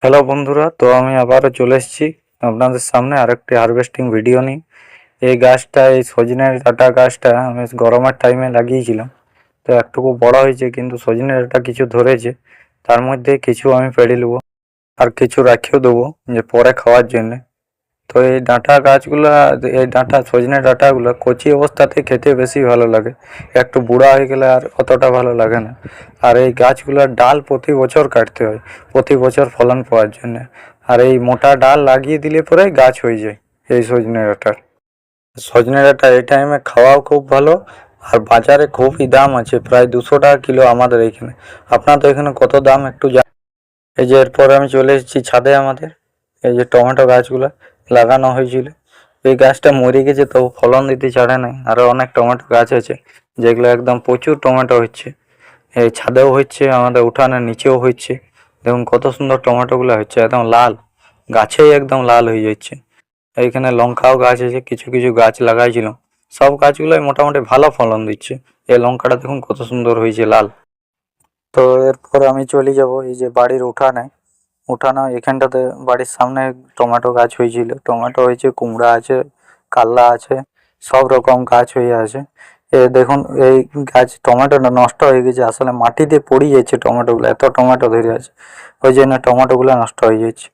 Hello বন্ধুরা, তো আমি আবারও চলে এসেছি আপনাদের সামনে আরেকটি হারভেস্টিং ভিডিও নিয়ে। এই গাছটা, এই সজনে ডাঁটা গাছটা আমি গরমের টাইমে লাগিয়েছিলাম। তো একটুকু বড় হয়েছে, কিন্তু সজনে ডাঁটা কিছু ধরেছে। তার মধ্যে কিছু আমি পেড়ে নেবো আর কিছু রাখিও দেবো যে পরে খাওয়ার জন্যে। তো এই ডাঁটা গাছগুলা, এই ডাঁটা সজনে ডাঁটাগুলো কচি অবস্থাতে খেতে বেশি ভালো লাগে। একটু বুড়া হয়ে গেলে আর অতটা ভালো লাগে না। আর এই গাছগুলোর ডাল প্রতি বছর কাটতে হয়, প্রতি বছর ফলন পাওয়ার জন্য। আর এই মোটা ডাল লাগিয়ে দিলে পরে গাছ হয়ে যায় এই সজনে ডাঁটার। সজনে ডাঁটা এই টাইমে খাওয়াও খুব ভালো। আর বাজারে খুবই দাম আছে, প্রায় 200 টাকা কিলো আমাদের এখানে। আপনাদের এখানে কত দাম একটু এই যে এরপরে আমি চলে এসেছি ছাদে আমাদের। এই যে টমেটো গাছগুলো লাগানো হয়েছিল, এই গাছটা মরে গেছে, তবু ফলন দিতে ছাড়ে নাই। আরও অনেক টমেটো গাছ আছে যেগুলো একদম প্রচুর টমেটো হচ্ছে। এই ছাদেও হচ্ছে, আমাদের উঠানের নিচেও হচ্ছে। দেখুন কত সুন্দর টমেটোগুলো হচ্ছে, একদম লাল, গাছেই একদম লাল হয়ে যাচ্ছে। এইখানে লঙ্কাও গাছ আছে, কিছু কিছু গাছ লাগাইছিলাম। সব গাছগুলোই মোটামুটি ভালো ফলন দিচ্ছে। এই লঙ্কাটা দেখুন কত সুন্দর হয়েছে, লাল। তো এরপর আমি চলে যাব এই যে বাড়ির উঠানে এখানটাতে। বাড়ির সামনে টমেটো গাছ হয়েছিল, টমেটো হয়েছে, কুমড়া আছে, কাল্লা আছে, সব রকম গাছ হয়ে আছে। দেখুন এই গাছ টমেটোটা নষ্ট হয়ে গেছে, আসলে মাটিতে পড়ে যাচ্ছে টমেটোগুলো, এত টমেটো ধরে আছে, ওই জন্য টমেটোগুলো নষ্ট হয়ে যাচ্ছে।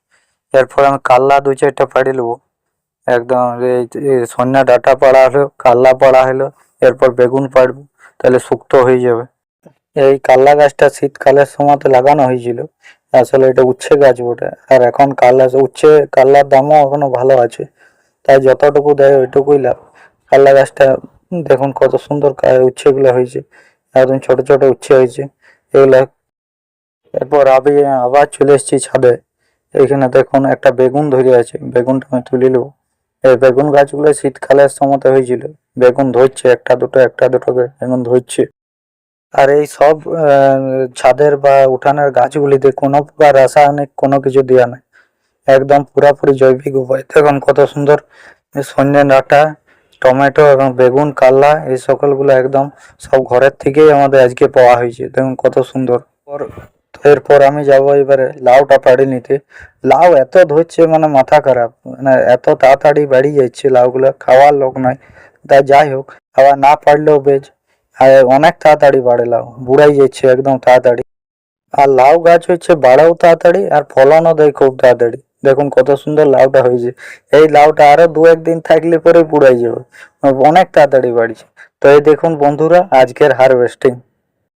এরপর আমি কাল্লা 2-4টা পাড়ি নেবো। একদম এই সন্ধ্যা ডাঁটা পাড়া হলো, কাল্লা পাড়া হলো, এরপর বেগুন পাড়বো, তাহলে শুক্তো হয়ে যাবে। এই কাল্লা গাছটা শীতকালের সময়তে লাগানো হয়েছিল। আসলে এটা উচ্ছে গাছ বটে, আর এখন কাল্লার দামও এখনো ভালো আছে। তাই যতটুকু দেয় ওইটুকুই লাভ। কাল্লা গাছটা দেখুন কত সুন্দর উচ্ছেগুলো হয়েছে, একদম ছোট ছোট উচ্ছে হয়েছে এগুলা। এরপর আমি আবার চলে এসেছি ছাদে। এইখানে দেখুন একটা বেগুন ধরে আছে, বেগুনটা আমি তুলে নেবো। এই বেগুন গাছগুলো শীতকালের সময়তে হয়েছিল, বেগুন ধরছে একটা দুটো করে বেগুন ধরছে। আর এই সব ছাদের বা উঠানের গাছগুলিতে কোনো প্রকার রাসায়নিক কোনো কিছু দেওয়া নেই, একদম পুরাপুরি জৈবিক উপায়। দেখুন কত সুন্দর সজনে ডাঁটা, টমেটো এবং বেগুন, কাল্লা, এই সকলগুলো একদম সব ঘরের থেকেই আমাদের আজকে পাওয়া হয়েছে। দেখুন কত সুন্দর। এরপর আমি যাব এবারে লাউটা পাড়ি নিতে। লাউ এত ধরছে, মানে মাথা খারাপ, মানে এত তাড়াতাড়ি বেড়ে যাচ্ছে লাউগুলো, খাওয়ার লোক নয়। তাই যাই হোক, আবার না পারলেও বেশ। আর অনেক তাড়াতাড়ি বাড়ে লাউ, বুড়াই যাচ্ছে একদম তাড়াতাড়ি। আর লাউ গাছ হচ্ছে বাড়াও তাড়াতাড়ি, আর ফলনও দেয় খুব তাড়াতাড়ি। দেখুন কত সুন্দর লাউটা হয়েছে। এই লাউটা আরো 2-1 দিন থাকলে পরে বুড়াই যাবে, অনেক তাড়াতাড়ি বাড়ছে। তো এই দেখুন বন্ধুরা আজকের হারভেস্টিং।